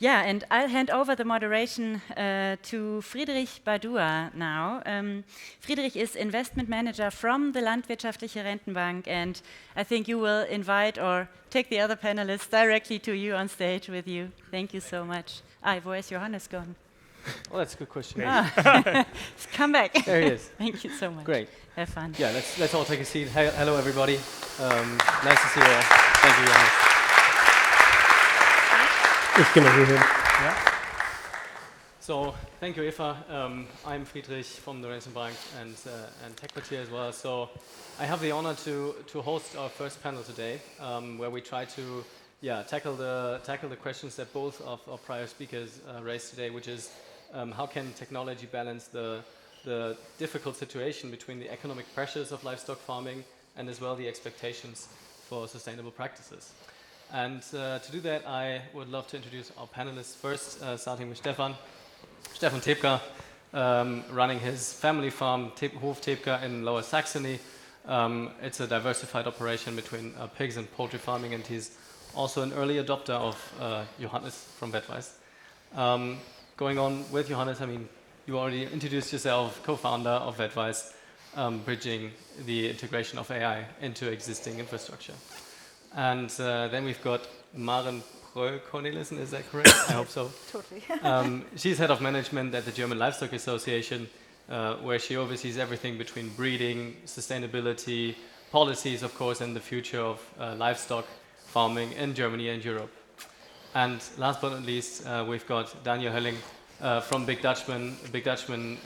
Yeah, and I'll hand over the moderation to Friedrich Badua now. Friedrich is investment manager from the Landwirtschaftliche Rentenbank, and I think you will invite or take the other panelists directly to you on stage with you. Thank you so much. Where's Johannes gone? Well, that's a good question. Come back. There he is. Thank you so much. Great. Have fun. Yeah, let's all take a seat. Hello, everybody. Nice to see you all. Thank you, Johannes. Yeah. So, thank you, Eva. I'm Friedrich from the Rentenbank and Tech Quartier as well. So, I have the honor to host our first panel today, where we try to tackle the questions that both of our prior speakers raised today, which is how can technology balance the difficult situation between the economic pressures of livestock farming and as well the expectations for sustainable practices. And to do that, I would love to introduce our panelists first, starting with Stefan Tepka, running his family farm, Hof Tepka in Lower Saxony. It's a diversified operation between pigs and poultry farming, and he's also an early adopter of Johannes from Vetwise. Going on with Johannes, I mean, you already introduced yourself, co-founder of Vetwise, bridging the integration of AI into existing infrastructure. And then we've got Maren Pröll-Cornelissen, is that correct? I hope so. Totally. She's head of management at the German Livestock Association, where she oversees everything between breeding, sustainability, policies, of course, and the future of livestock farming in Germany and Europe. And last but not least, we've got Daniel Hölling from Big Dutchman. Big Dutchman,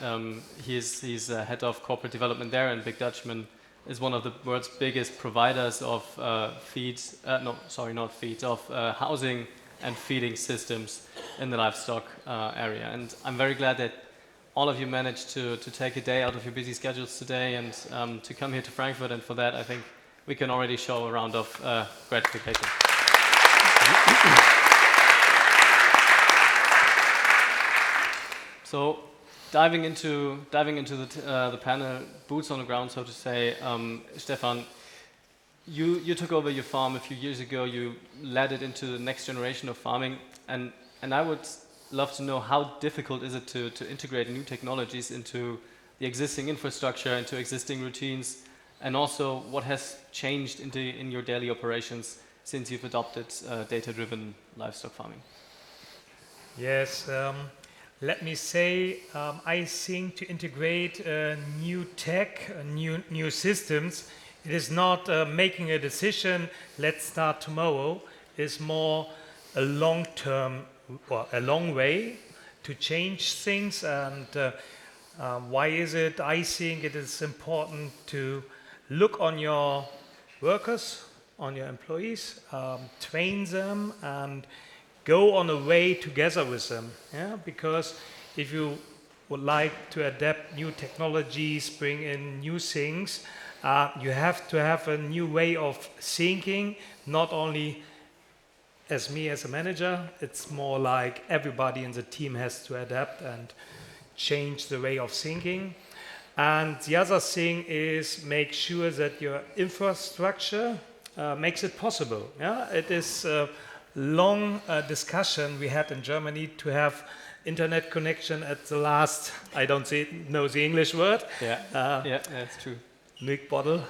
he's head of corporate development there, and Big Dutchman is one of the world's biggest providers of housing and feeding systems in the livestock area. And I'm very glad that all of you managed to take a day out of your busy schedules today and to come here to Frankfurt, and for that I think we can already show a round of gratification. So diving into the panel, boots on the ground, so to say. Stefan, you took over your farm a few years ago. You led it into the next generation of farming, and I would love to know how difficult is it to integrate new technologies into the existing infrastructure, into existing routines, and also what has changed in your daily operations since you've adopted data-driven livestock farming. Yes. Let me say, I think to integrate new tech, new systems, it is not making a decision, let's start tomorrow. It's more a long-term, or a long way to change things. And why is it? I think it is important to look on your workers, on your employees, train them, and go on a way together with them, because if you would like to adapt new technologies, bring in new things, you have to have a new way of thinking, not only as me as a manager, it's more like everybody in the team has to adapt and change the way of thinking. And the other thing is make sure that your infrastructure makes it possible. It is long discussion we had in Germany to have internet connection at the last, I don't know the English word. Yeah, that's true. Milk bottle.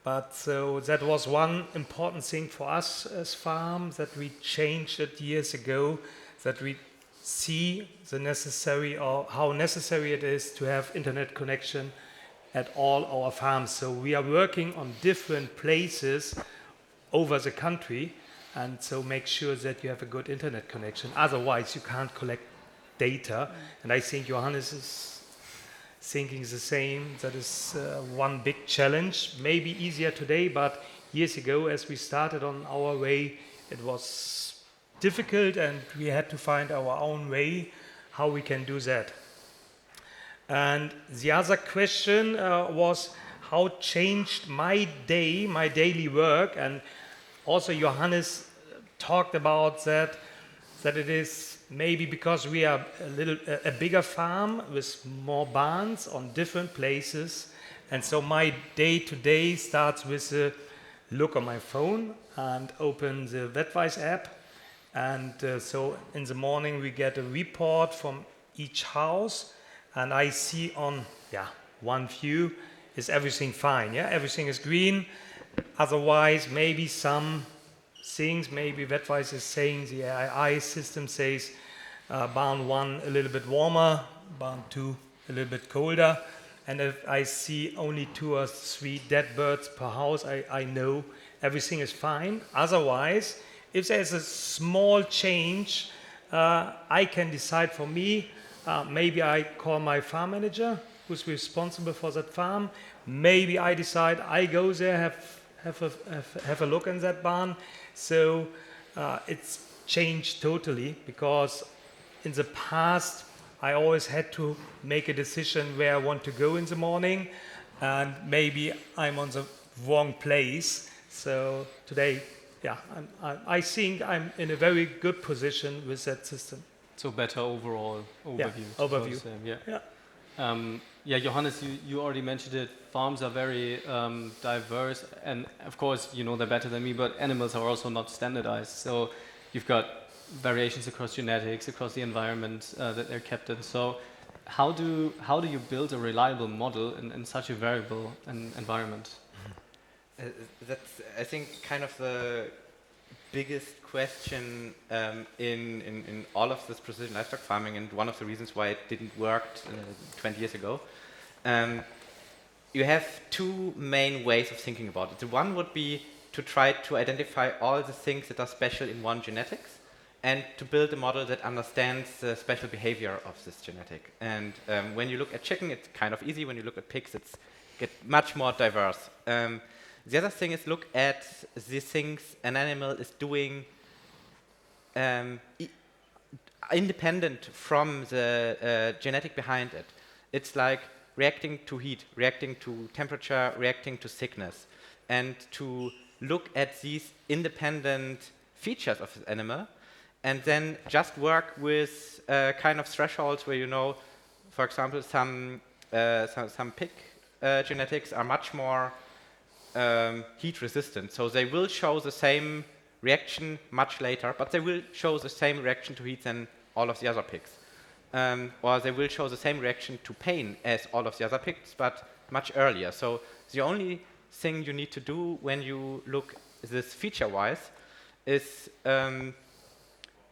But so that was one important thing for us as farm, that we changed it years ago, that we see the necessary or how necessary it is to have internet connection at all our farms. So we are working on different places over the country, and so make sure that you have a good internet connection. Otherwise, you can't collect data. And I think Johannes is thinking the same. That is one big challenge. Maybe easier today, but years ago, as we started on our way, it was difficult, and we had to find our own way how we can do that. And the other question was how changed my day, my daily work, and also Johannes talked about that it is maybe because we are a bigger farm with more barns on different places, and so my day-to-day starts with a look on my phone and open the Vetwise app And so in the morning we get a report from each house, and I see on one view, is everything fine? Yeah, everything is green. Otherwise, maybe some things, maybe Wetwise is saying, the AI system says barn 1 a little bit warmer, barn 2 a little bit colder. And if I see only 2 or 3 dead birds per house, I know everything is fine. Otherwise, if there's a small change, I can decide for me, maybe I call my farm manager who's responsible for that farm. Maybe I decide I go there, have a look in that barn. So it's changed totally, because in the past I always had to make a decision where I want to go in the morning, and maybe I'm on the wrong place. So today, I think I'm in a very good position with that system. So better overall overview. Overview. Johannes, you already mentioned it. Farms are very diverse, and of course, you know they're better than me, but animals are also not standardized. So you've got variations across genetics, across the environment that they're kept in. So how do you build a reliable model in such a variable environment? That's, I think, kind of the biggest question in all of this precision livestock farming, and one of the reasons why it didn't work 20 years ago. You have two main ways of thinking about it. The one would be to try to identify all the things that are special in one genetics, and to build a model that understands the special behavior of this genetic. And when you look at chicken, it's kind of easy. When you look at pigs, it's much more diverse. The other thing is look at the things an animal is doing independent from the genetic behind it. It's like reacting to heat, reacting to temperature, reacting to sickness. And to look at these independent features of the animal, and then just work with kind of thresholds where, you know, for example, some pig genetics are much more heat resistant, so they will show the same reaction much later, but they will show the same reaction to heat than all of the other pigs. Or they will show the same reaction to pain as all of the other pigs, but much earlier. So the only thing you need to do when you look this feature-wise is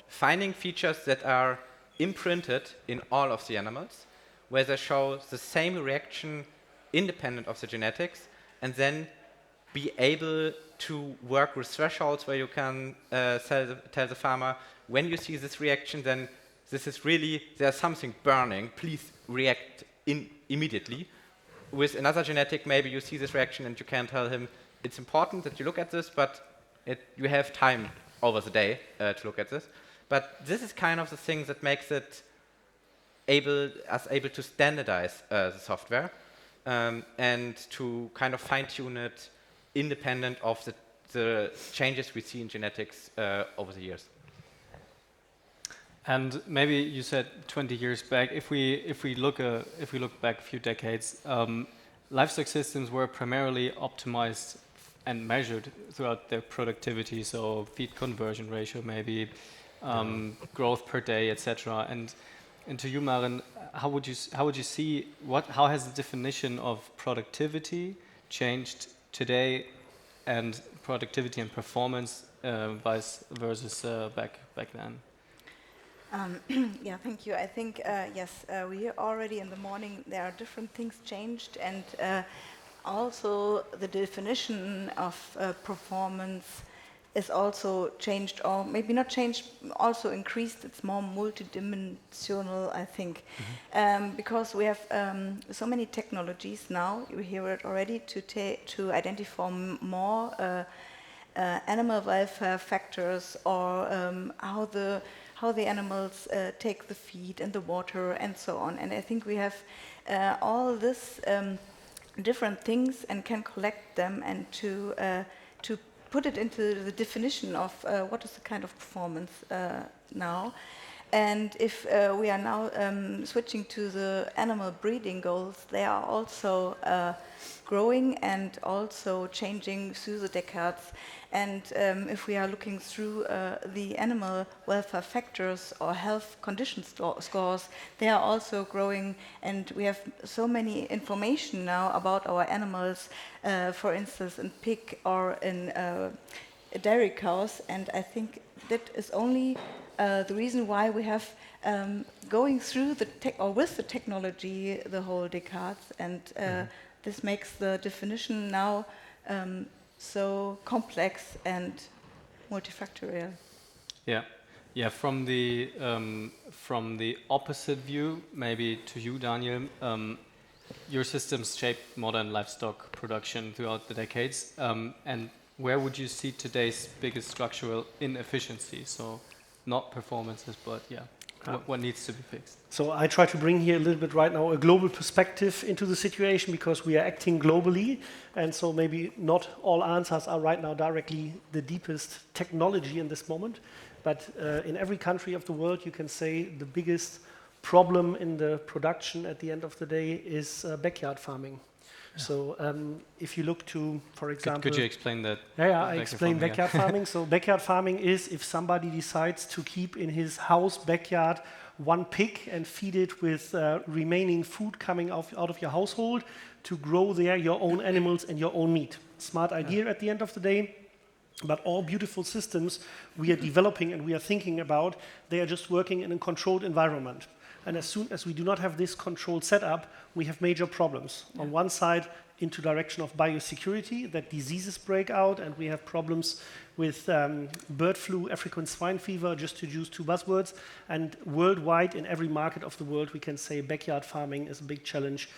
finding features that are imprinted in all of the animals, where they show the same reaction independent of the genetics, and then be able to work with thresholds where you can tell the farmer, when you see this reaction, then this is really, there's something burning, please react immediately. With another genetic, maybe you see this reaction and you can tell him, it's important that you look at this, but you have time over the day to look at this. But this is kind of the thing that makes it able to standardize the software and to kind of fine-tune it independent of the changes we see in genetics over the years. And maybe you said 20 years back. If we look back a few decades, livestock systems were primarily optimized and measured throughout their productivity. So feed conversion ratio, maybe growth per day, etc. And to you, Maren, how would you see how has the definition of productivity changed today, and productivity and performance versus back then? Yeah, thank you. I think, yes, we already in the morning, there are different things changed, and also the definition of performance is also changed, or maybe not changed, also increased. It's more multidimensional, I think, because we have so many technologies now, you hear it already, to identify more animal welfare factors, or how the animals take the feed and the water and so on. And I think we have all this different things and can collect them and to put it into the definition of what is the kind of performance now. And if we are now switching to the animal breeding goals, they are also growing and also changing through the decades. And if we are looking through the animal welfare factors or health condition scores, they are also growing, and we have so many information now about our animals, for instance in pig or in dairy cows, and I think that is only the reason why we have going through the with the technology the whole decades, and this makes the definition now so complex and multifactorial. Yeah, yeah. From the opposite view, maybe to you, Daniel, your systems shaped modern livestock production throughout the decades, and where would you see today's biggest structural inefficiency? So, not performances, but yeah, what needs to be fixed? So I try to bring here a little bit right now a global perspective into the situation, because we are acting globally, and so maybe not all answers are right now directly the deepest technology in this moment, but in every country of the world you can say the biggest problem in the production at the end of the day is backyard farming. Yeah. So if you look to, for example... Could you explain that? Yeah, I explain backyard farming. So backyard farming is if somebody decides to keep in his house backyard one pig and feed it with remaining food coming out of your household to grow there your own animals and your own meat. Smart idea at the end of the day. But all beautiful systems we are developing and we are thinking about, they are just working in a controlled environment. And as soon as we do not have this controlled setup, we have major problems. Yeah. On one side, into direction of biosecurity, that diseases break out, and we have problems with bird flu, African swine fever, just to use two buzzwords. And worldwide, in every market of the world, we can say backyard farming is a big challenge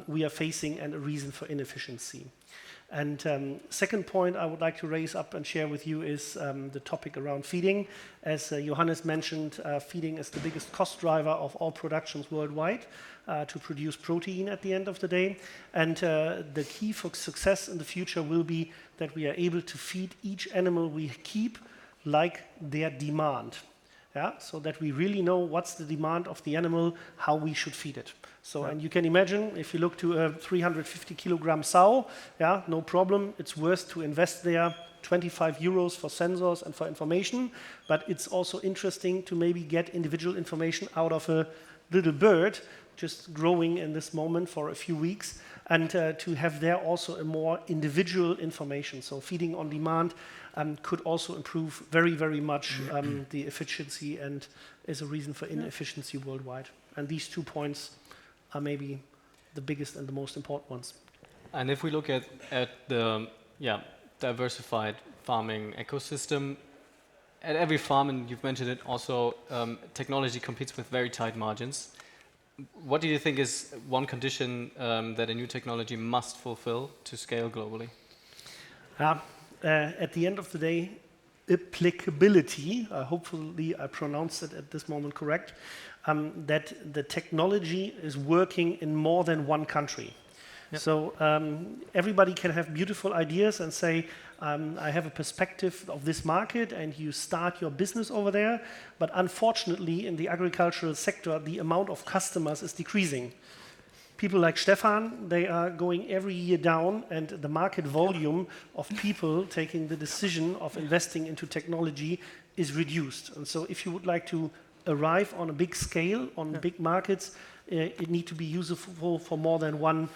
we are facing and a reason for inefficiency. And second point I would like to raise up and share with you is the topic around feeding. As Johannes mentioned, feeding is the biggest cost driver of all productions worldwide to produce protein at the end of the day. And the key for success in the future will be that we are able to feed each animal we keep like their demand. Yeah? So that we really know what's the demand of the animal, how we should feed it. So, and you can imagine, if you look to a 350 kilogram sow, yeah, no problem, it's worth to invest there 25 euros for sensors and for information, but it's also interesting to maybe get individual information out of a little bird just growing in this moment for a few weeks, and to have there also a more individual information. So feeding on demand could also improve very, very much the efficiency and is a reason for inefficiency worldwide. And these 2 points are maybe the biggest and the most important ones. And if we look at the diversified farming ecosystem, at every farm, and you've mentioned it also, technology competes with very tight margins. What do you think is one condition that a new technology must fulfill to scale globally? At the end of the day, applicability, hopefully I pronounced it at this moment correct, that the technology is working in more than one country. Yep. So everybody can have beautiful ideas and say, I have a perspective of this market, and you start your business over there. But unfortunately, in the agricultural sector, the amount of customers is decreasing. People like Stefan, they are going every year down, and the market volume of people taking the decision of investing into technology is reduced. And so if you would like to arrive on a big scale, on big markets, it needs to be useful for more than one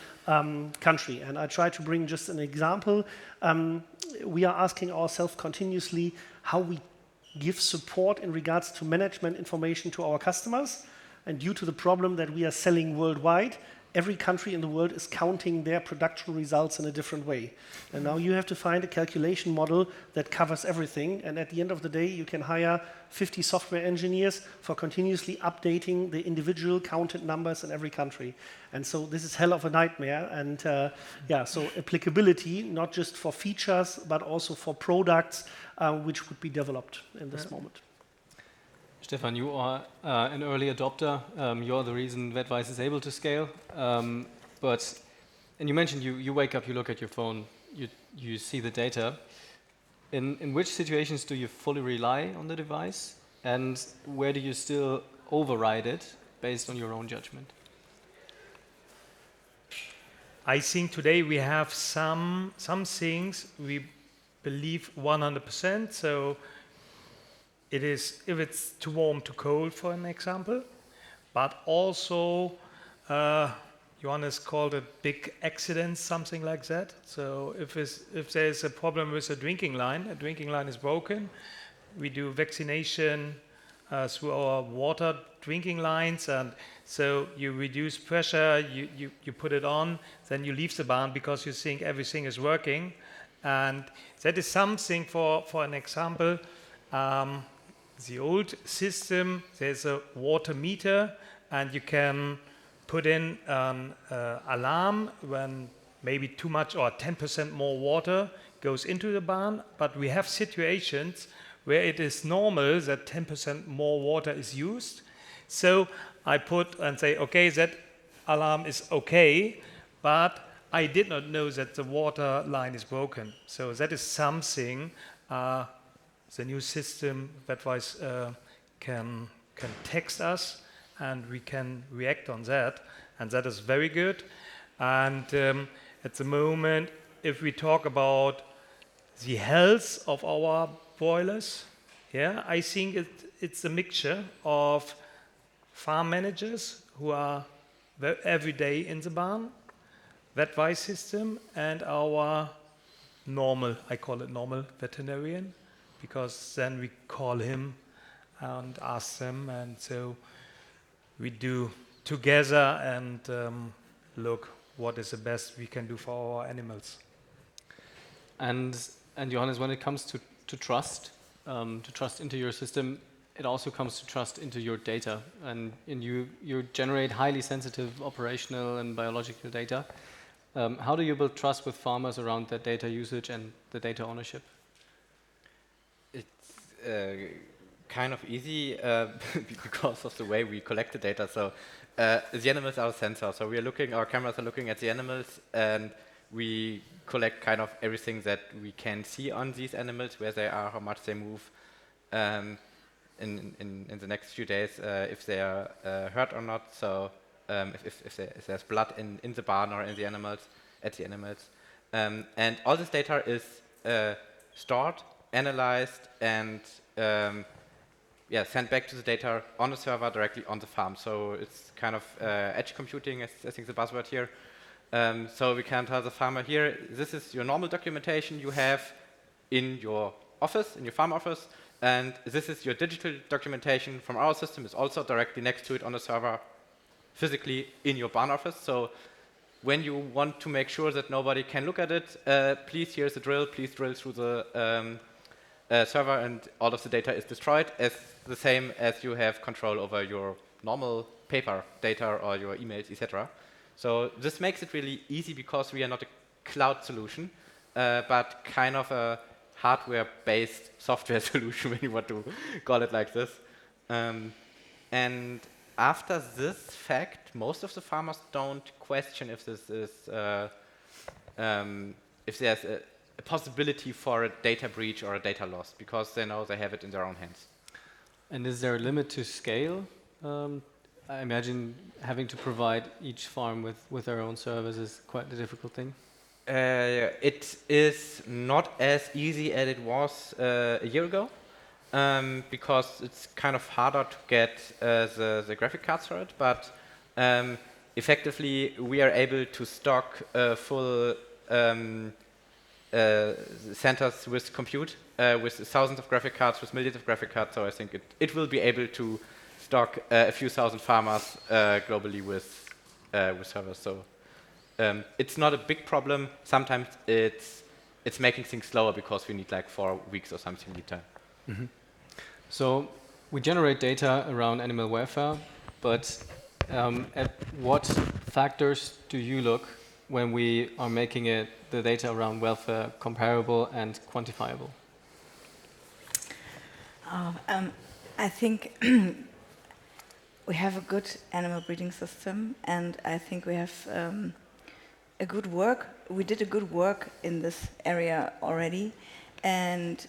country. And I try to bring just an example. We are asking ourselves continuously how we give support in regards to management information to our customers. And due to the problem that we are selling worldwide, every country in the world is counting their production results in a different way. And now you have to find a calculation model that covers everything. And at the end of the day, you can hire 50 software engineers for continuously updating the individual counted numbers in every country. And so this is hell of a nightmare. And so applicability, not just for features, but also for products which would be developed in this moment. Stefan, you are an early adopter. You're the reason Vetwise is able to scale. And you mentioned you wake up, you look at your phone, you see the data. In which situations do you fully rely on the device? and where do you still override it based on your own judgment? I think today we have some things we believe 100%. So it is if it's too warm, too cold, for an example, but also Johannes called it big accidents, something like that. So if there's a problem with a drinking line is broken, we do vaccination through our water drinking lines, and so you reduce pressure, you put it on, then you leave the barn because you think everything is working. And that is something, for an example, the old system, there's a water meter, and you can put in an alarm when maybe too much or 10% more water goes into the barn. But we have situations where it is normal that 10% more water is used. So I put and say, okay, that alarm is okay, but I did not know that the water line is broken. So that is something the new system Vetwise can text us, and we can react on that, and that is very good. And at the moment, if we talk about the health of our broilers, yeah, I think it's a mixture of farm managers who are every day in the barn, Vetwise system, and our normal, I call it normal veterinarian, because then we call him and ask them, and so we do together and look what is the best we can do for our animals. And Johannes, when it comes to trust into your system, it also comes to trust into your data, and you generate highly sensitive operational and biological data. How do you build trust with farmers around that data usage and the data ownership? It's kind of easy because of the way we collect the data. So the animals are a sensor. So our cameras are looking at the animals, and we collect kind of everything that we can see on these animals, where they are, how much they move, in the next few days, if they are hurt or not. So if there's blood in the barn or in the animals, at the animals. And all this data is stored, analyzed, and sent back to the data on the server directly on the farm. So it's kind of edge computing, is I think the buzzword here. So we can tell the farmer here, this is your normal documentation you have in your office, in your farm office, and this is your digital documentation from our system. It's also directly next to it on the server, physically in your barn office. So when you want to make sure that nobody can look at it, please, here's the drill, please drill through the server, and all of the data is destroyed, as the same as you have control over your normal paper data or your emails, etc. So this makes it really easy, because we are not a cloud solution, but kind of a hardware-based software solution, when you want to call it like this. And after this fact, most of the farmers don't question if this is if there's a possibility for a data breach or a data loss, because they know they have it in their own hands. And is there a limit to scale? I imagine having to provide each farm with their own servers is quite a difficult thing. It is not as easy as it was a year ago, because it's kind of harder to get the graphic cards for it, but effectively we are able to stock full centers with compute, with thousands of graphic cards, with millions of graphic cards. So I think it will be able to stock a few thousand farmers globally with servers. So it's not a big problem. Sometimes it's making things slower, because we need like 4 weeks or something lead time. Mm-hmm. So we generate data around animal welfare, but at what factors do you look when we are making the data around welfare comparable and quantifiable? I think we have a good animal breeding system, and I think we have we did a good work in this area already. And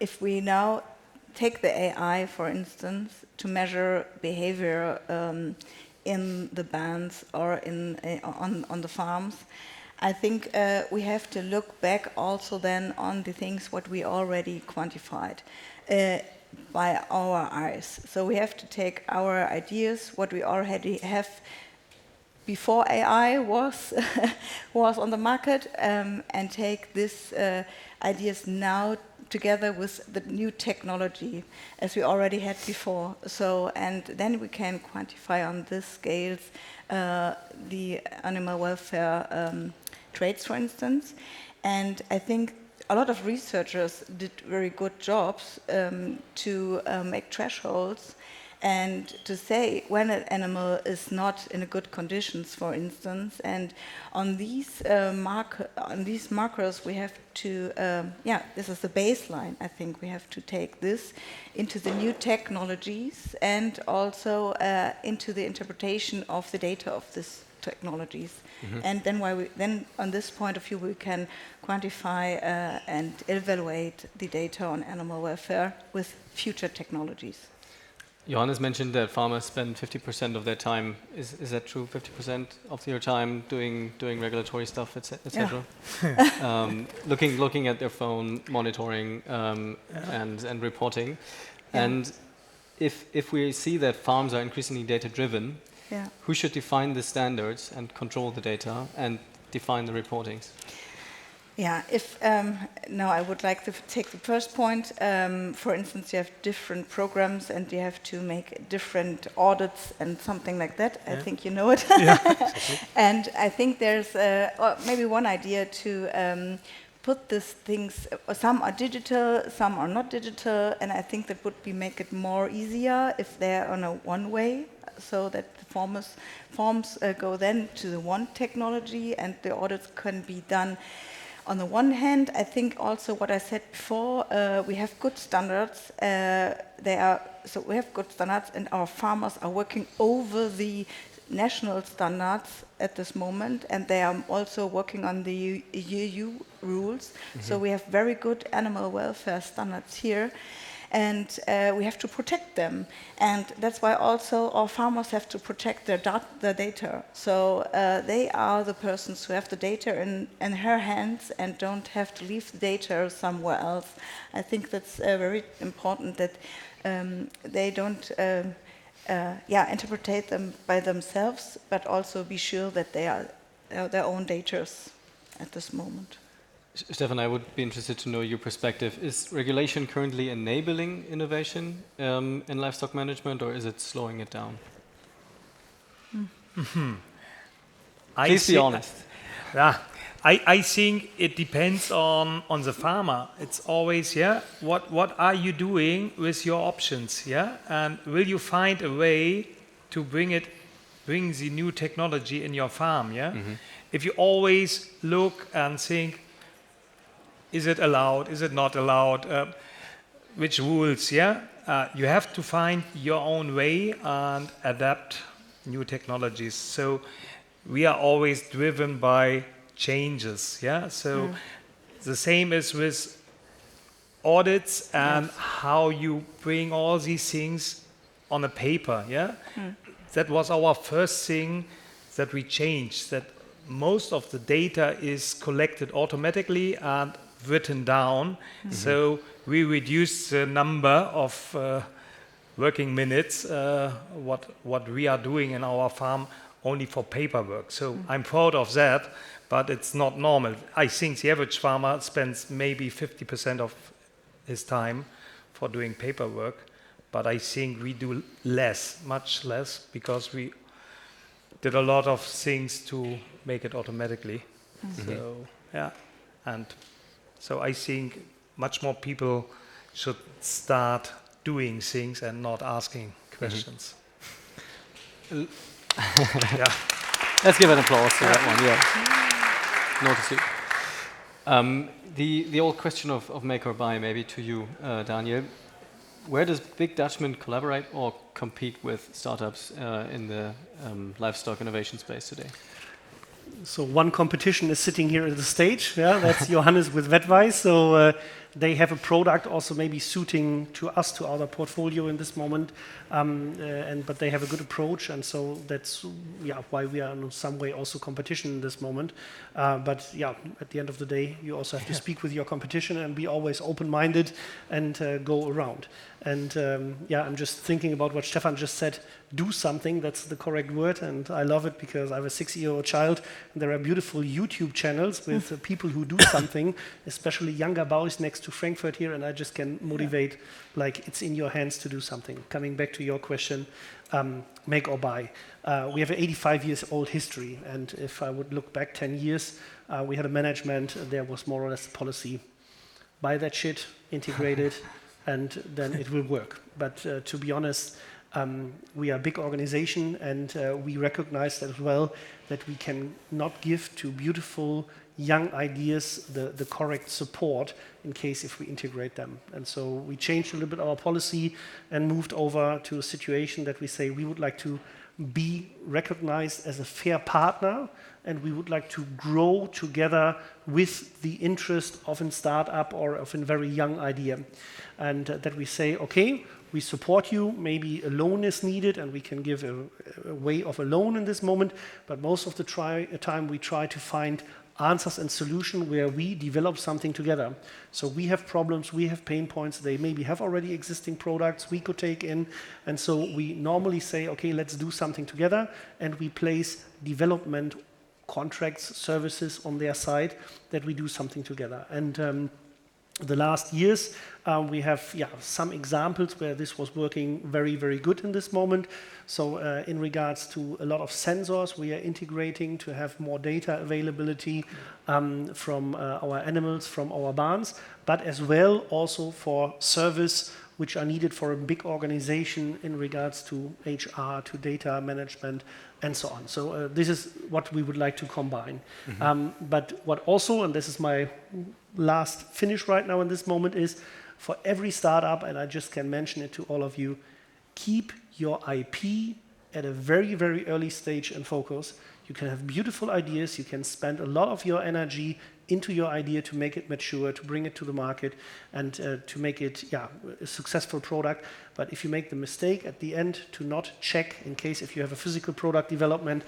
if we now take the AI, for instance, to measure behavior in the bands or on the farms, I think we have to look back also then on the things what we already quantified by our eyes. So we have to take our ideas, what we already have before AI was was on the market, and take these ideas now together with the new technology as we already had before. So, and then we can quantify on this scales the animal welfare traits, for instance. And I think a lot of researchers did very good jobs to make thresholds and to say when an animal is not in a good conditions, for instance. And on these markers, we have to, this is the baseline. I think we have to take this into the new technologies and also into the interpretation of the data of these technologies. And then on this point of view, we can quantify and evaluate the data on animal welfare with future technologies. Johannes mentioned that farmers spend 50% of their time. Is that true? 50% of your time doing regulatory stuff, etc. Looking at their phone, monitoring and reporting. Yeah. And if we see that farms are increasingly data driven, who should define the standards and control the data and define the reportings? Yeah, now I would like to take the first point. For instance, you have different programs and you have to make different audits and something like that. I think you know it. And I think there's maybe one idea to put these things, some are digital, some are not digital, and I think that would make it more easier if they're on a one way, so that the forms go then to the one technology and the audits can be done. On the one hand, I think also what I said before, we have good standards. We have good standards, and our farmers are working over the national standards at this moment, and they are also working on the EU rules. So we have very good animal welfare standards here. And we have to protect them. And that's why also our farmers have to protect their data. So they are the persons who have the data in their hands and don't have to leave the data somewhere else. I think that's very important that they don't interpret them by themselves, but also be sure that they are their own data at this moment. Stefan, I would be interested to know your perspective. Is regulation currently enabling innovation in livestock management, or is it slowing it down? Please be honest. Yeah, I think it depends on the farmer. It's always, what are you doing with your options, and will you find a way to bring the new technology in your farm, If you always look and think, is it allowed? Is it not allowed? Which rules? You have to find your own way and adapt new technologies. So we are always driven by changes. So the same is with audits and how you bring all these things on a paper. That was our first thing that we changed. That most of the data is collected automatically and written down, so we reduce the number of working minutes what we are doing in our farm only for paperwork. So I'm proud of that, but it's not normal. I think the average farmer spends maybe 50% of his time for doing paperwork, but I think we do much less, because we did a lot of things to make it automatically. So I think much more people should start doing things and not asking questions. Let's give an applause to that one. Notice it. The old question of make or buy, maybe to you, Daniel. Where does Big Dutchman collaborate or compete with startups in the livestock innovation space today? So one competition is sitting here at the stage. That's Johannes with Vetwise. So they have a product also maybe suiting to us, to our portfolio in this moment, but they have a good approach, and so that's why we are in some way also competition in this moment. But yeah, at the end of the day, you also have to speak with your competition and be always open-minded and go around. And I'm just thinking about what Stefan just said, do something, that's the correct word, and I love it because I have a 6-year-old child, and there are beautiful YouTube channels with people who do something, especially younger boys next to Frankfurt here, and I just can motivate, like, it's in your hands to do something. Coming back to your question, make or buy. We have an 85 years old history, and if I would look back 10 years, we had a management, there was more or less the policy, buy that shit, integrate it, and then it will work. But to be honest, we are a big organization, and we recognize as well that we can not give to beautiful young ideas the correct support in case if we integrate them. And so we changed a little bit our policy and moved over to a situation that we say we would like to be recognized as a fair partner, and we would like to grow together with the interest of a startup or of a very young idea. And that we say, okay, we support you, maybe a loan is needed, and we can give a way of a loan in this moment, but most of the time we try to find answers and solutions where we develop something together. So we have problems, we have pain points, they maybe have already existing products we could take in, and so we normally say, okay, let's do something together, and we place development contracts, services on their side that we do something together. And the last years, we have some examples where this was working very, very good in this moment. So in regards to a lot of sensors, we are integrating to have more data availability from our animals, from our barns, but as well also for service which are needed for a big organization in regards to HR, to data management, and so on. So this is what we would like to combine. But what also, and this is my last finish right now in this moment, is for every startup, and I just can mention it to all of you, keep your IP at a very, very early stage and focus. You can have beautiful ideas, you can spend a lot of your energy into your idea to make it mature, to bring it to the market, and to make it a successful product. But if you make the mistake at the end to not check, in case if you have a physical product development,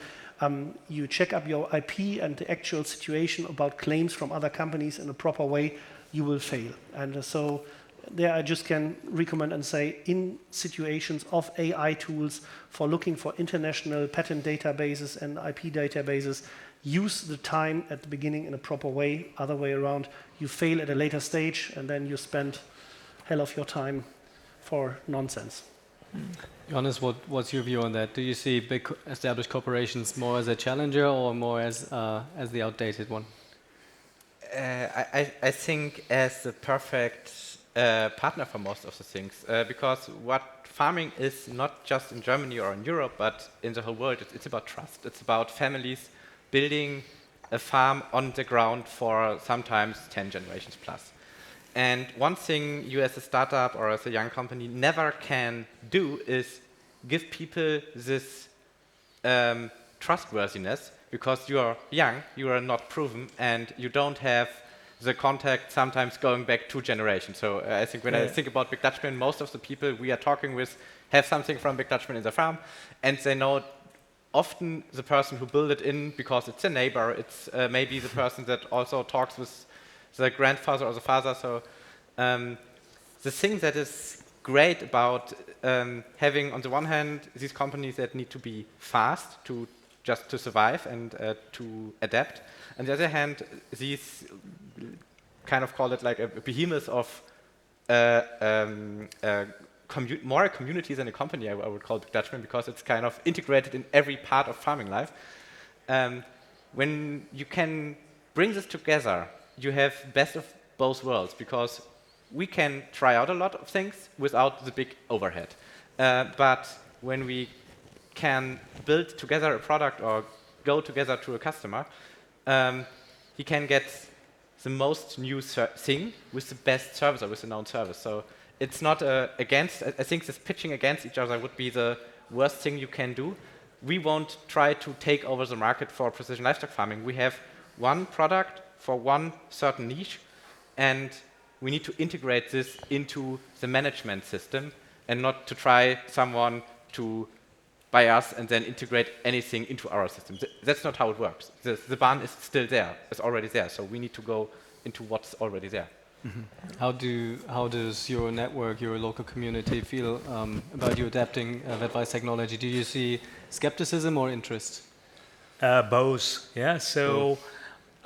you check up your IP and the actual situation about claims from other companies in a proper way, you will fail. And so there I just can recommend and say, in situations of AI tools for looking for international patent databases and IP databases, use the time at the beginning in a proper way. Other way around, you fail at a later stage, and then you spend hell of your time for nonsense. Johannes, what's your view on that? Do you see big established corporations more as a challenger or more as the outdated one? I think as the perfect partner for most of the things, because what farming is not just in Germany or in Europe, but in the whole world, it's about trust. It's about families building a farm on the ground for sometimes 10 generations plus. And one thing you as a startup or as a young company never can do is give people this trustworthiness, because you are young, you are not proven, and you don't have the contact sometimes going back 2 generations. So I think when I think about Big Dutchman, most of the people we are talking with have something from Big Dutchman in their farm, and they know often the person who built it in because it's a neighbor, it's maybe the person that also talks with the grandfather or the father. So the thing that is great about having, on the one hand, these companies that need to be fast to survive and to adapt. On the other hand, these kind of call it like a behemoth of more a community than a company, I would call Big Dutchman, because it's kind of integrated in every part of farming life. When you can bring this together, you have best of both worlds, because we can try out a lot of things without the big overhead. But when we can build together a product or go together to a customer, he can get the most new thing with the best service or with the known service. So it's not against, I think this pitching against each other would be the worst thing you can do. We won't try to take over the market for precision livestock farming. We have one product for one certain niche, and we need to integrate this into the management system and not to try someone to buy us and then integrate anything into our system. That's not how it works. The barn is still there, it's already there, so we need to go into what's already there. How does your network, your local community feel about you adapting advice technology? Do you see skepticism or interest? Both, yeah. So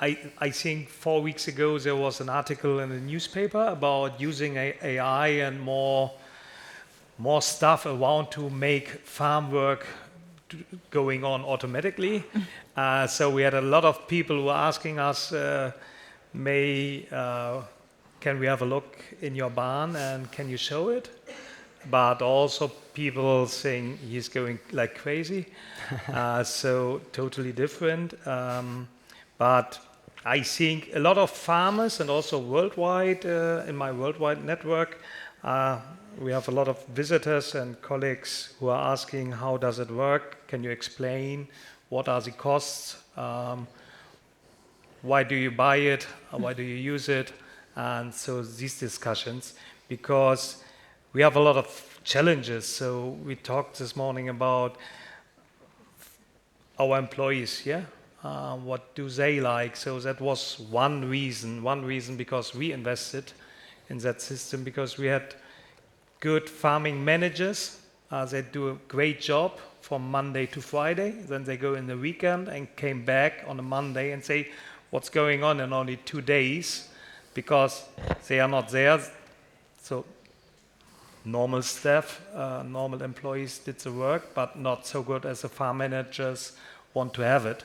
I think 4 weeks ago there was an article in the newspaper about using AI and more stuff around to make farm work going on automatically. So we had a lot of people who were asking us, can we have a look in your barn and can you show it? But also people saying he's going like crazy. So totally different. But I think a lot of farmers and also worldwide, in my worldwide network, we have a lot of visitors and colleagues who are asking, how does it work? Can you explain? What are the costs? Why do you buy it? Why do you use it? And so these discussions, because we have a lot of challenges. So we talked this morning about our employees, yeah? What do they like? So that was one reason because we invested in that system, because we had good farming managers. They do a great job from Monday to Friday. Then they go in the weekend and came back on a Monday and say, what's going on in only 2 days? Because they are not there. So normal staff, normal employees did the work, but not so good as the farm managers want to have it.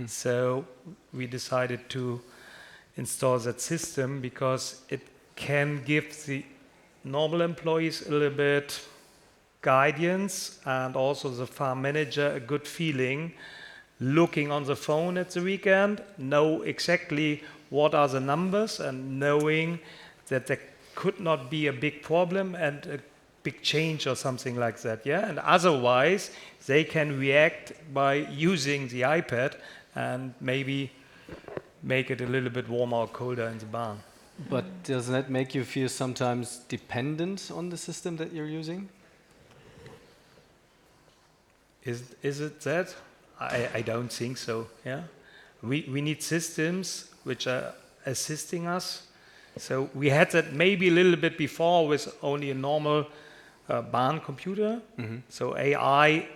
So we decided to install that system because it can give the normal employees a little bit guidance and also the farm manager a good feeling, looking on the phone at the weekend, know exactly what are the numbers and knowing that there could not be a big problem and a big change or something like that, yeah? And otherwise, they can react by using the iPad and maybe make it a little bit warmer or colder in the barn. But does that make you feel sometimes dependent on the system that you're using? Is it that? I don't think so, yeah? We need systems which are assisting us. So we had that maybe a little bit before with only a normal barn computer. So AI,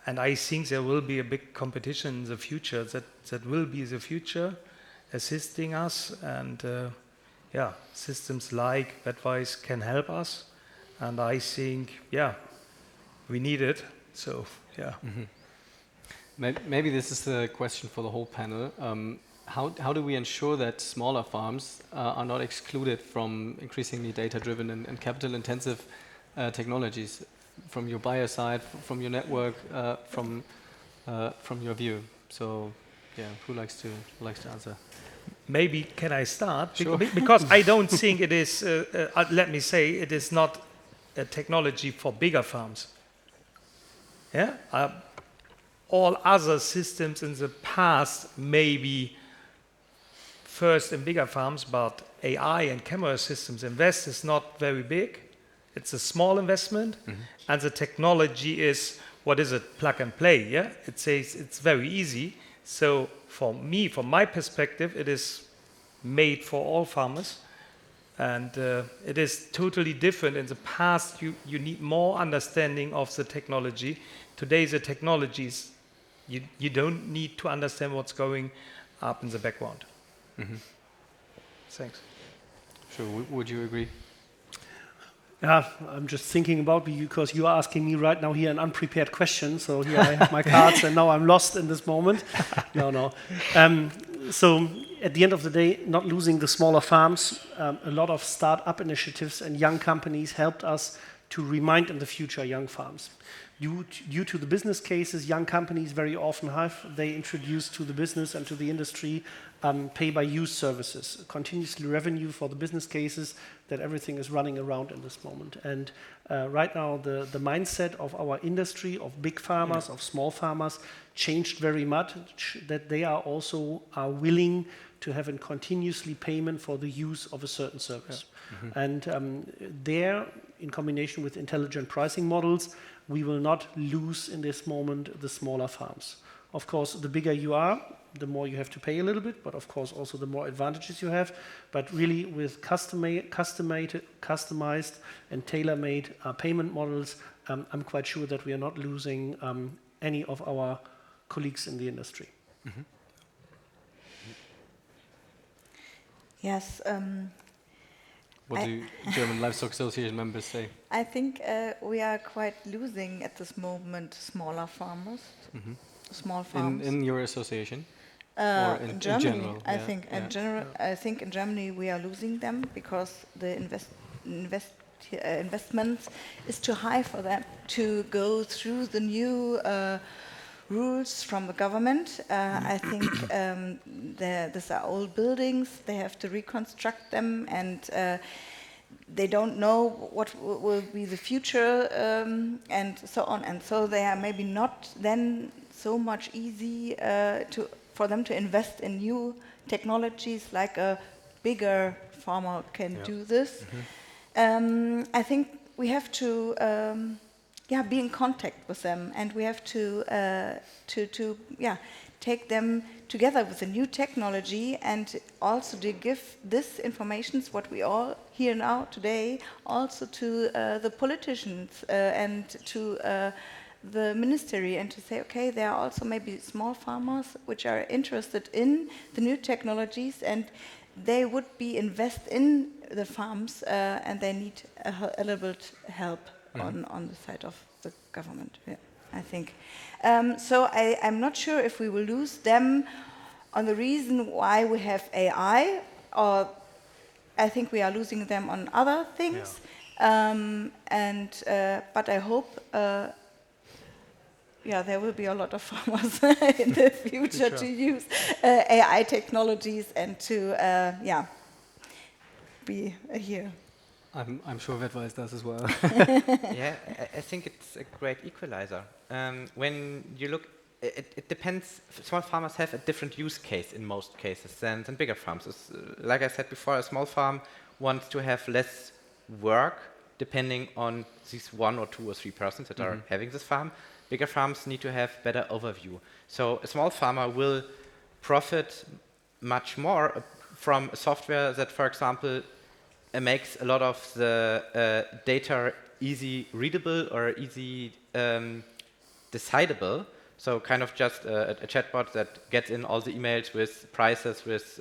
and I think there will be a big competition in the future. That will be the future, assisting us. And yeah, systems like Advice can help us. And I think, yeah, we need it. So, yeah. Maybe this is a question for the whole panel. How do we ensure that smaller farms are not excluded from increasingly data-driven and capital-intensive technologies from your buyer side, from your network, from your view? So, yeah, who likes to answer? Maybe can I start? Sure. Because I don't think it is. Let me say, it is not a technology for bigger farms. Yeah. All other systems in the past maybe first in bigger farms, but AI and camera systems invest is not very big. It's a small investment, and the technology is, what is it, plug and play, yeah? It says it's very easy. So for me, from my perspective, it is made for all farmers, and it is totally different. In the past, you need more understanding of the technology. Today, the technologies, you don't need to understand what's going up in the background. Thanks. Sure. Would you agree? Yeah, I'm just thinking about you because you are asking me right now here an unprepared question. So here I have my cards and now I'm lost in this moment. No. So at the end of the day, not losing the smaller farms, a lot of start-up initiatives and young companies helped us to remind in the future young farms. Due to the business cases young companies very often have, they introduce to the business and to the industry pay-by-use services, continuously revenue for the business cases that everything is running around in this moment. And right now, the mindset of our industry, of big farmers, of small farmers, changed very much, that they are also willing to have a continuously payment for the use of a certain service. And there, in combination with intelligent pricing models, we will not lose in this moment the smaller farms. Of course, the bigger you are, the more you have to pay a little bit, but of course also the more advantages you have. But really with customized and tailor-made payment models, I'm quite sure that we are not losing any of our colleagues in the industry. Yes. What do German Livestock Association members say? I think we are quite losing at this moment smaller farmers, small farms. In your association? Or in Germany, general? I think. In general, I think in Germany we are losing them because the investments is too high for them to go through the new rules from the government. I think these are old buildings. They have to reconstruct them, and they don't know what will be the future, and so on. And so they are maybe not then so much easy for them to invest in new technologies like a bigger farmer can do this. I think we have to be in contact with them, and we have to take them together with the new technology, and also to give this information, what we all hear now today, also to the politicians and to the ministry, and to say, okay, there are also maybe small farmers which are interested in the new technologies, and they would be invest in the farms, and they need a little bit help on the side of the government. Yeah, I think. So I'm not sure if we will lose them on the reason why we have AI, or I think we are losing them on other things. But I hope. There will be a lot of farmers in the future to use AI technologies and to be here. I'm sure Vetwise does as well. Yeah, I think it's a great equalizer. When you look, it depends. Small farmers have a different use case in most cases than bigger farms. Like I said before, a small farm wants to have less work depending on these 1 or 2 or 3 persons that are having this farm. Bigger farms need to have better overview. So a small farmer will profit much more from a software that, for example, makes a lot of the data easy readable or easy decidable. So kind of just a chatbot that gets in all the emails with prices, with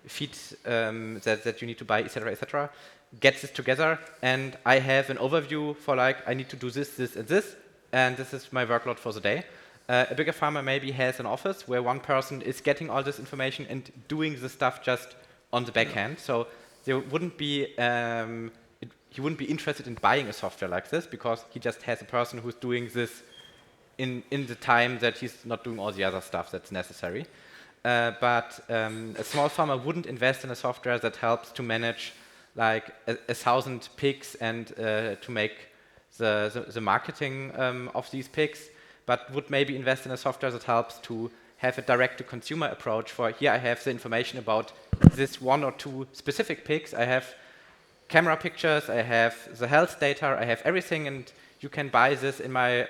feeds that you need to buy, etc., etc. Gets it together, and I have an overview for like, I need to do this, this, and this, and this is my workload for the day. A bigger farmer maybe has an office where one person is getting all this information and doing the stuff just on the back end. So there wouldn't be, he wouldn't be interested in buying a software like this because he just has a person who's doing this in the time that he's not doing all the other stuff that's necessary. But a small farmer wouldn't invest in a software that helps to manage like 1,000 pigs and to make the marketing of these pigs, but would maybe invest in a software that helps to have a direct-to-consumer approach for, here I have the information about this 1 or 2 specific pigs, I have camera pictures, I have the health data, I have everything, and you can buy this in my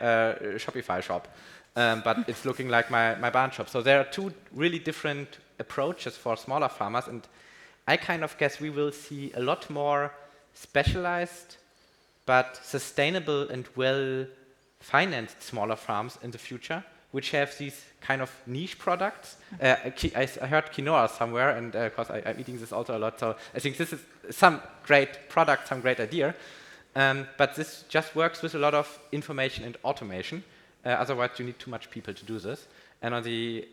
Shopify shop, but it's looking like my barn shop. So there are 2 really different approaches for smaller farmers, and I kind of guess we will see a lot more specialized but sustainable and well-financed smaller farms in the future, which have these kind of niche products. I heard quinoa somewhere, and of course I'm eating this also a lot, so I think this is some great product, some great idea. But this just works with a lot of information and automation. Otherwise, you need too much people to do this. And on the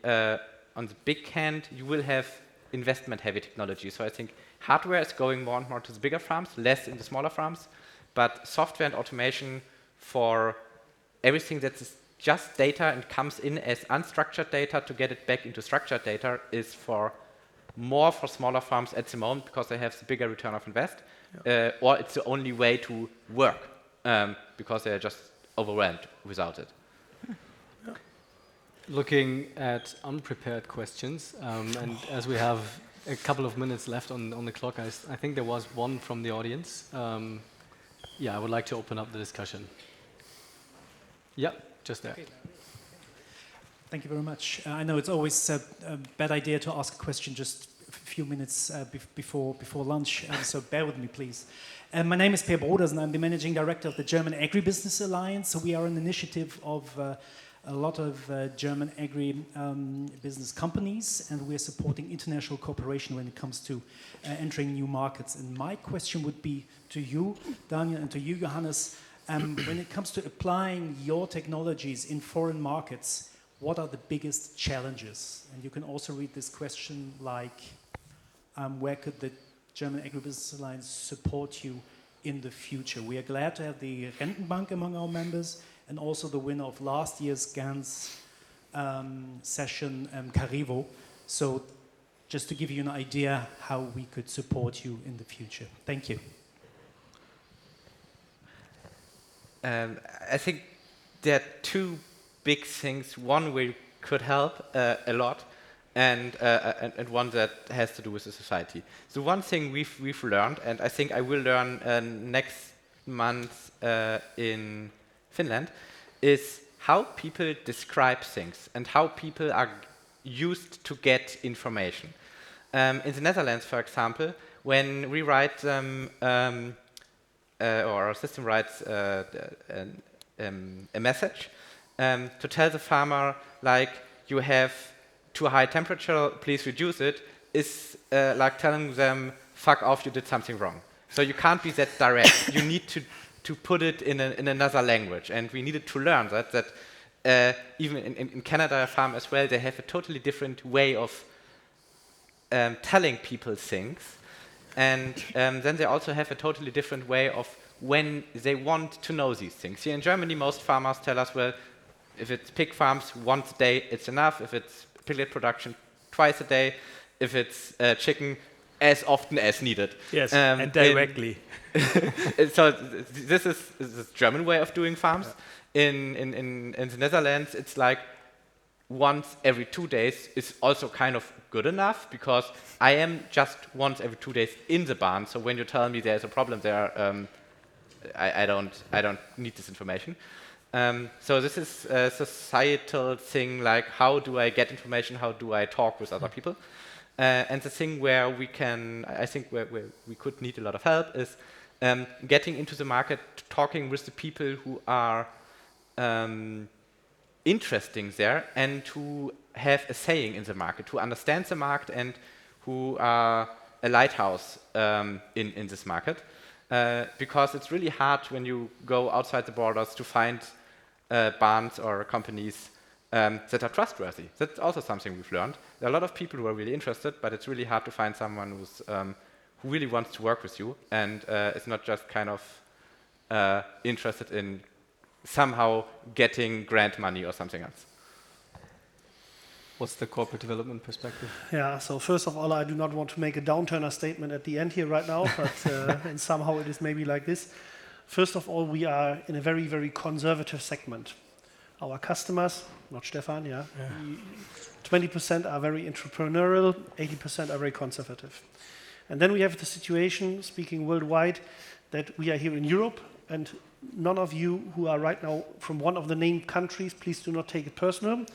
big hand, you will have investment-heavy technology. So I think hardware is going more and more to the bigger farms, less in the smaller farms. But software and automation for everything that is just data and comes in as unstructured data to get it back into structured data is more for smaller farms at the moment because they have the bigger return of invest, or it's the only way to work because they are just overwhelmed without it. looking at unprepared questions, and as we have a couple of minutes left on the clock, I think there was one from the audience. Yeah, I would like to open up the discussion. Yeah, just there. Thank you very much. I know it's always a bad idea to ask a question just a few minutes before lunch, so bear with me, please. My name is Per Broders, and I'm the Managing Director of the German Agribusiness Alliance. So we are an initiative of a lot of German agri-business companies, and we're supporting international cooperation when it comes to entering new markets. And my question would be to you, Daniel, and to you, Johannes, when it comes to applying your technologies in foreign markets, what are the biggest challenges? And you can also read this question like, where could the German Agribusiness Alliance support you in the future? We are glad to have the Rentenbank among our members, and also the winner of last year's GANS session, Carivo. So just to give you an idea how we could support you in the future. Thank you. I think there are two big things. One we could help a lot, and one that has to do with the society. So one thing we've learned, and I think I will learn next month in Finland, is how people describe things and how people are used to get information. In the Netherlands, for example, when we write or our system writes a message to tell the farmer, like, you have too high temperature, please reduce it, is like telling them, fuck off, you did something wrong. So you can't be that direct. You need to put it in another language. And we needed to learn that even in Canada farm as well, they have a totally different way of telling people things. And then they also have a totally different way of when they want to know these things. Here in Germany, most farmers tell us, well, if it's pig farms, once a day, it's enough. If it's piglet production, twice a day. If it's chicken, as often as needed. Yes, and directly. So this is the German way of doing farms. In the Netherlands, it's like once every 2 days is also kind of good enough, because I am just once every 2 days in the barn. So when you tell me there's a problem there, I don't need this information. So this is a societal thing, like how do I get information, how do I talk with other people? And the thing where we can, I think where we could need a lot of help is getting into the market, talking with the people who are interesting there and who have a saying in the market, who understand the market and who are a lighthouse in this market. Because it's really hard when you go outside the borders to find barns or companies that are trustworthy. That's also something we've learned. There are a lot of people who are really interested, but it's really hard to find someone who's, who really wants to work with you and is not just kind of interested in somehow getting grant money or something else. What's the corporate development perspective? Yeah, so first of all, I do not want to make a downturner statement at the end here right now, but and somehow it is maybe like this. First of all, we are in a very, very conservative segment. Our customers, not Stefan, 20% are very entrepreneurial, 80% are very conservative. And then we have the situation, speaking worldwide, that we are here in Europe, and none of you who are right now from one of the named countries, please do not take it personal.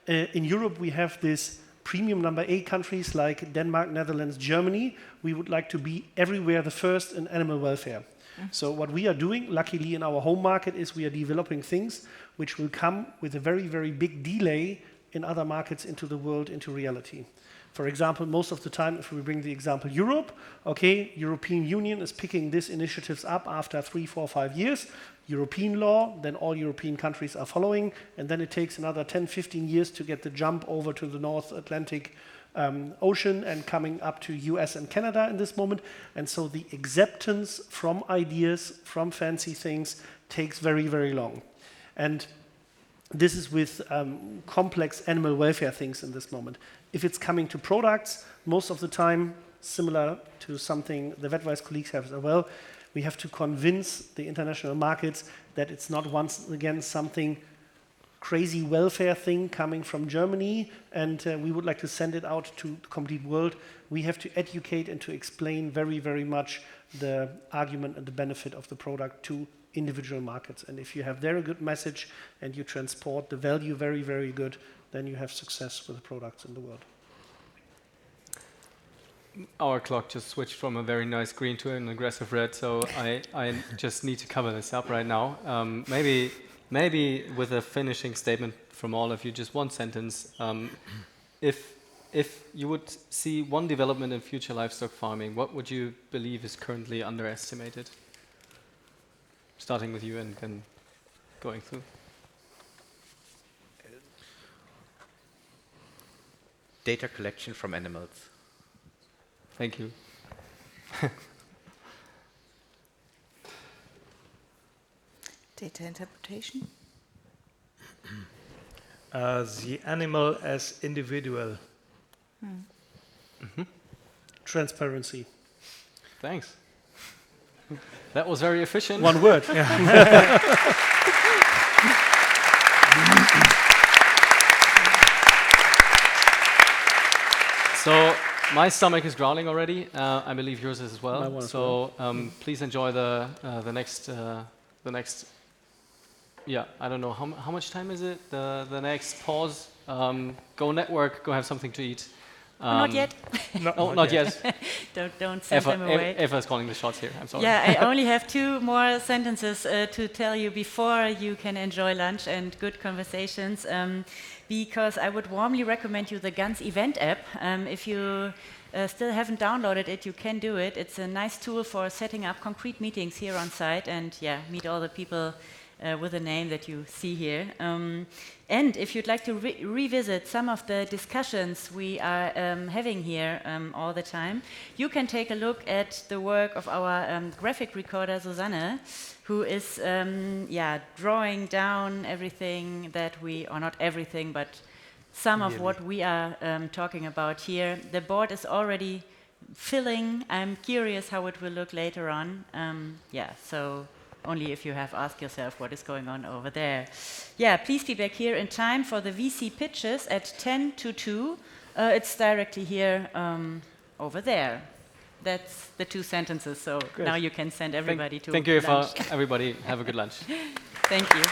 In Europe, we have this premium number 8 countries like Denmark, Netherlands, Germany. We would like to be everywhere the first in animal welfare. So what we are doing, luckily in our home market, is we are developing things which will come with a very, very big delay in other markets into the world, into reality. For example, most of the time, if we bring the example Europe, okay, European Union is picking these initiatives up after 3, 4, 5 years. European law, then all European countries are following, and then it takes another 10, 15 years to get the jump over to the North Atlantic Ocean and coming up to US and Canada in this moment. And so the acceptance from ideas, from fancy things, takes very, very long. And this is with complex animal welfare things in this moment. If it's coming to products, most of the time, similar to something the Vetwise colleagues have as well, we have to convince the international markets that it's not once again something crazy welfare thing coming from Germany, and we would like to send it out to the complete world. We have to educate and to explain very, very much the argument and the benefit of the product to individual markets. And if you have there a good message and you transport the value very, very good, then you have success with the products in the world. Our clock just switched from a very nice green to an aggressive red, so I just need to cover this up right now. Maybe with a finishing statement from all of you, just one sentence. If you would see one development in future livestock farming, what would you believe is currently underestimated? Starting with you and then going through. Data collection from animals. Thank you. Data interpretation. The animal as individual. Transparency. Thanks. That was very efficient. One word. So my stomach is growling already. I believe yours is as well. My one as So please enjoy the next. Yeah, I don't know how much time is it. The next pause. Go network. Go have something to eat. Not yet. Not yet. Don't send them away. Eva's calling the shots here. I'm sorry. Yeah, I only have 2 more sentences to tell you before you can enjoy lunch and good conversations, because I would warmly recommend you the GANS event app. If you still haven't downloaded it, you can do it. It's a nice tool for setting up concrete meetings here on site and meet all the people with a name that you see here. And if you'd like to revisit some of the discussions we are having here all the time, you can take a look at the work of our graphic recorder, Susanne, who is drawing down everything that or not everything, but some of what we are talking about here. The board is already filling. I'm curious how it will look later on. So only if you have asked yourself what is going on over there. Please be back here in time for the VC pitches at 10 to 2. It's directly here over there. That's the 2 sentences, so now you can send everybody to Thank you, Eva. lunch. Everybody, have a good lunch. Thank you.